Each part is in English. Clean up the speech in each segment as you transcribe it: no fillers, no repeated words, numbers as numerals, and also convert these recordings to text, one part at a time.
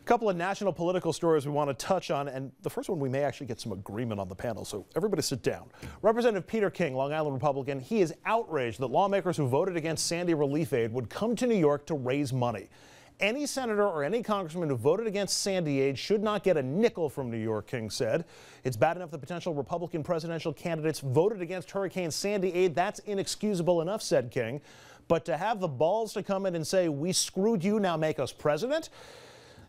Couple of national political stories we want to touch on, and the first one we may actually get some agreement on the panel, so everybody sit down. Representative Peter King, Long Island Republican, he is outraged that lawmakers who voted against Sandy relief aid would come to New York to raise money. Any senator or any congressman who voted against Sandy aid should not get a nickel from New York, King said. It's bad enough that potential Republican presidential candidates voted against Hurricane Sandy aid. That's inexcusable enough, said King. But to have the balls to come in and say, we screwed you, now make us president?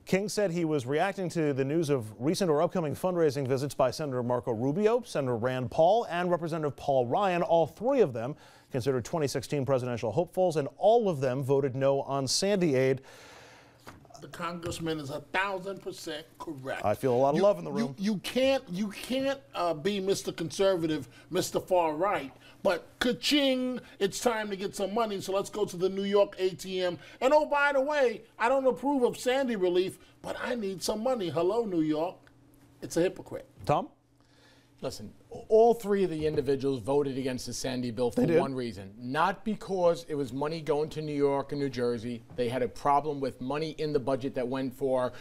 King said he was reacting to the news of recent or upcoming fundraising visits by Senator Marco Rubio, Senator Rand Paul, and Representative Paul Ryan. All three of them considered 2016 presidential hopefuls, and all of them voted no on Sandy aid. The congressman is 1,000% correct. I feel a lot of love in the room. You can't be Mr. Conservative, Mr. Far Right, but ka-ching, it's time to get some money, so let's go to the New York ATM. And oh, by the way, I don't approve of Sandy relief, but I need some money. Hello, New York. It's a hypocrite. Tom? Listen, all three of the individuals voted against the Sandy bill for one reason. Not because it was money going to New York and New Jersey. They had a problem with money in the budget that went for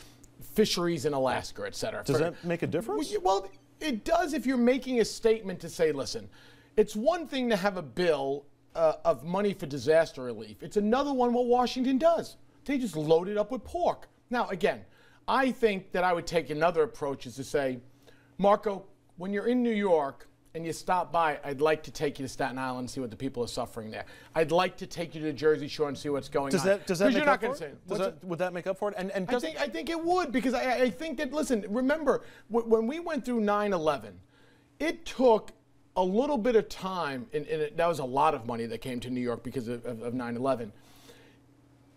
fisheries in Alaska, et cetera. Does that make a difference? Well, it does if you're making a statement to say, listen, it's one thing to have a bill of money for disaster relief. It's another one what Washington does. They just load it up with pork. Now, again, I think that I would take another approach is to say, Marco, when you're in New York and you stop by, I'd like to take you to Staten Island and see what the people are suffering there. I'd like to take you to the Jersey Shore and see what's going on. Does that make up for it? Would that make up for it? And I think it would, because I think that, listen, remember, when we went through 9/11, it took a little bit of time, and that was a lot of money that came to New York because of 9/11.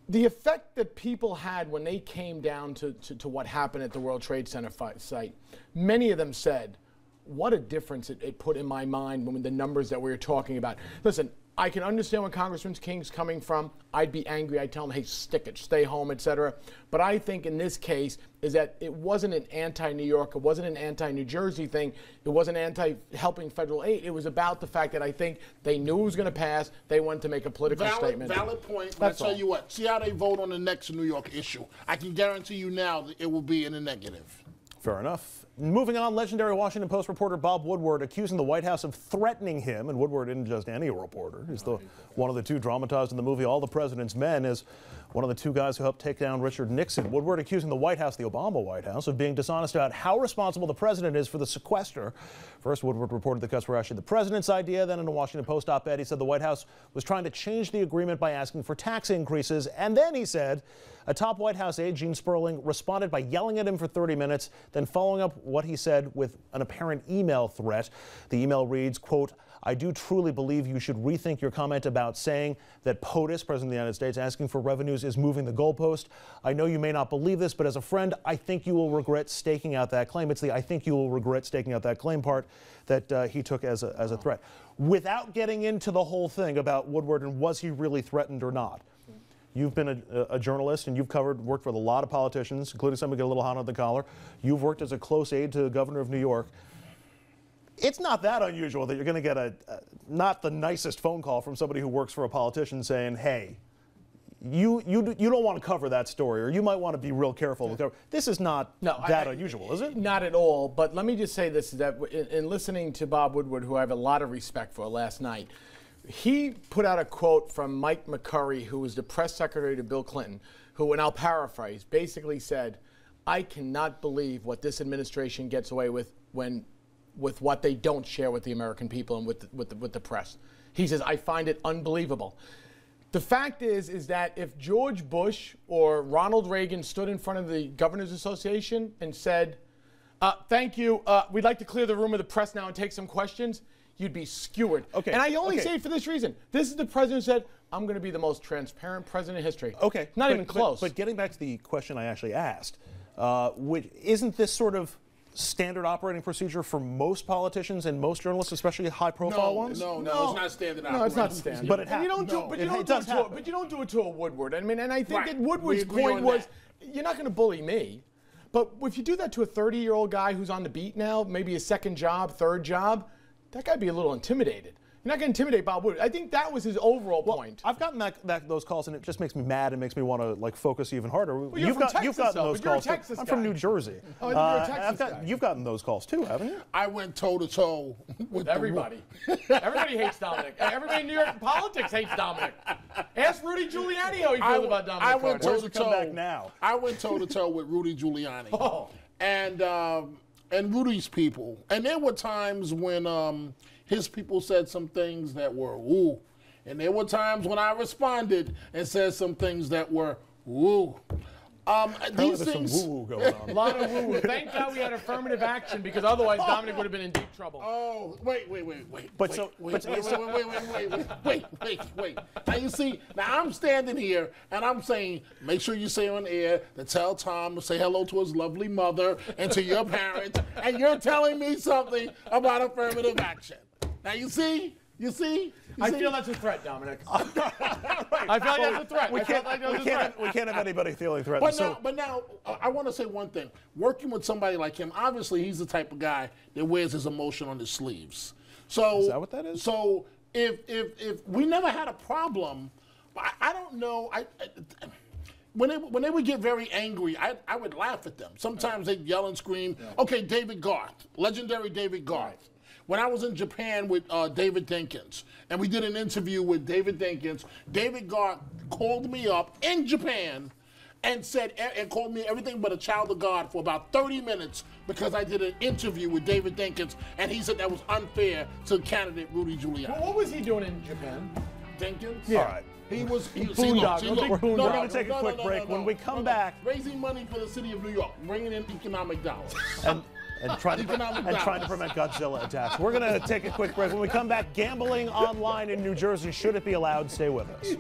The effect that people had when they came down to what happened at the World Trade Center site, many of them said, what a difference it put in my mind when the numbers that we were talking about. Listen, I can understand where Congressman King's coming from. I'd be angry. I'd tell him, hey, stick it, stay home, etc. But I think in this case is that it wasn't an anti-New York, it wasn't an anti-New Jersey thing, it wasn't anti-helping federal aid. It was about the fact that I think they knew it was going to pass. They wanted to make a political statement. Valid point. But I tell you what, see how they vote on the next New York issue. I can guarantee you now that it will be in the negative. Fair enough. Moving on, legendary Washington Post reporter Bob Woodward accusing the White House of threatening him. And Woodward isn't just any reporter. He's one of the two dramatized in the movie All the President's Men, is one of the two guys who helped take down Richard Nixon. Woodward accusing the White House, the Obama White House, of being dishonest about how responsible the president is for the sequester. First, Woodward reported the cuts were actually the president's idea. Then in a Washington Post op-ed, he said the White House was trying to change the agreement by asking for tax increases. And then he said a top White House aide, Gene Sperling, responded by yelling at him for 30 minutes, then following up what he said with an apparent email threat. The email reads, quote, I do truly believe you should rethink your comment about saying that POTUS, President of the United States, asking for revenues is moving the goalpost. I know you may not believe this, but as a friend, I think you will regret staking out that claim. It's the I think you will regret staking out that claim part that he took as a threat. Without getting into the whole thing about Woodward and was he really threatened or not. You've been a journalist and you've worked with a lot of politicians, including some who get a little hot on the collar. You've worked as a close aide to the governor of New York. It's not that unusual that you're going to get not the nicest phone call from somebody who works for a politician saying, hey, you don't want to cover that story, or you might want to be real careful. This is not that unusual, is it? Not at all. But let me just say this, that in listening to Bob Woodward, who I have a lot of respect for, last night, he put out a quote from Mike McCurry, who was the press secretary to Bill Clinton, who, and I'll paraphrase, basically said, I cannot believe what this administration gets away with with what they don't share with the American people and with the press. He says, I find it unbelievable. The fact is that if George Bush or Ronald Reagan stood in front of the Governors Association and said, thank you, we'd like to clear the room of the press now and take some questions, you'd be skewered. Okay. And I only say it for this reason. This is the president who said, I'm going to be the most transparent president in history. Okay. Not even close. But getting back to the question I actually asked, isn't this sort of standard operating procedure for most politicians and most journalists, especially high-profile ones? No, it's not standard operating. No, it's not standard. But it happens. But you don't do it to a Woodward. I mean, and I think that Woodward's point was, you're not going to bully me. But if you do that to a 30-year-old guy who's on the beat now, maybe a second job, third job, that guy'd be a little intimidated. You're not going to intimidate Bob Woodward. I think that was his overall point. I've gotten those calls, and it just makes me mad and makes me want to like focus even harder. Well, you've gotten those calls. I'm from New Jersey. Oh, you're a Texas guy. You've gotten those calls too, haven't you? I went toe to toe with everybody. Everybody hates Dominic. Everybody in New York politics hates Dominic. Ask Rudy Giuliani how he feels about Dominic. I went toe to come back now. I went toe to toe with Rudy Giuliani. Oh. And Rudy's people. And there were times when his people said some things that were woo. And there were times when I responded and said some things that were woo. These things. Some woo-woo going on. A lot of woo-woo. Thank God we had affirmative action because otherwise Dominic would have been in deep trouble. Oh, wait. Wait. Now you see, now I'm standing here and I'm saying, make sure you say on air to tell Tom to say hello to his lovely mother and to your parents, and you're telling me something about affirmative action. Now you see? I feel that's a threat, Dominic. I feel like that's a threat. We can't have anybody feeling threatened. But now, I want to say one thing. Working with somebody like him, obviously he's the type of guy that wears his emotion on his sleeves. So is that what that is? So if we never had a problem, I don't know. When they would get very angry, I would laugh at them. Sometimes they'd yell and scream. Yeah. Okay, David Garth, legendary David Garth. Right. When I was in Japan with David Dinkins, and we did an interview with David Dinkins, David Garth called me up in Japan and called me everything but a child of God for about 30 minutes because I did an interview with David Dinkins, and he said that was unfair to candidate Rudy Giuliani. Well, what was he doing in Japan? Dinkins? Yeah. All right. He was We're going to take a quick break. When we come back, raising money for the city of New York, bringing in economic dollars. And trying to prevent Godzilla attacks. We're going to take a quick break. When we come back, gambling online in New Jersey, should it be allowed? Stay with us.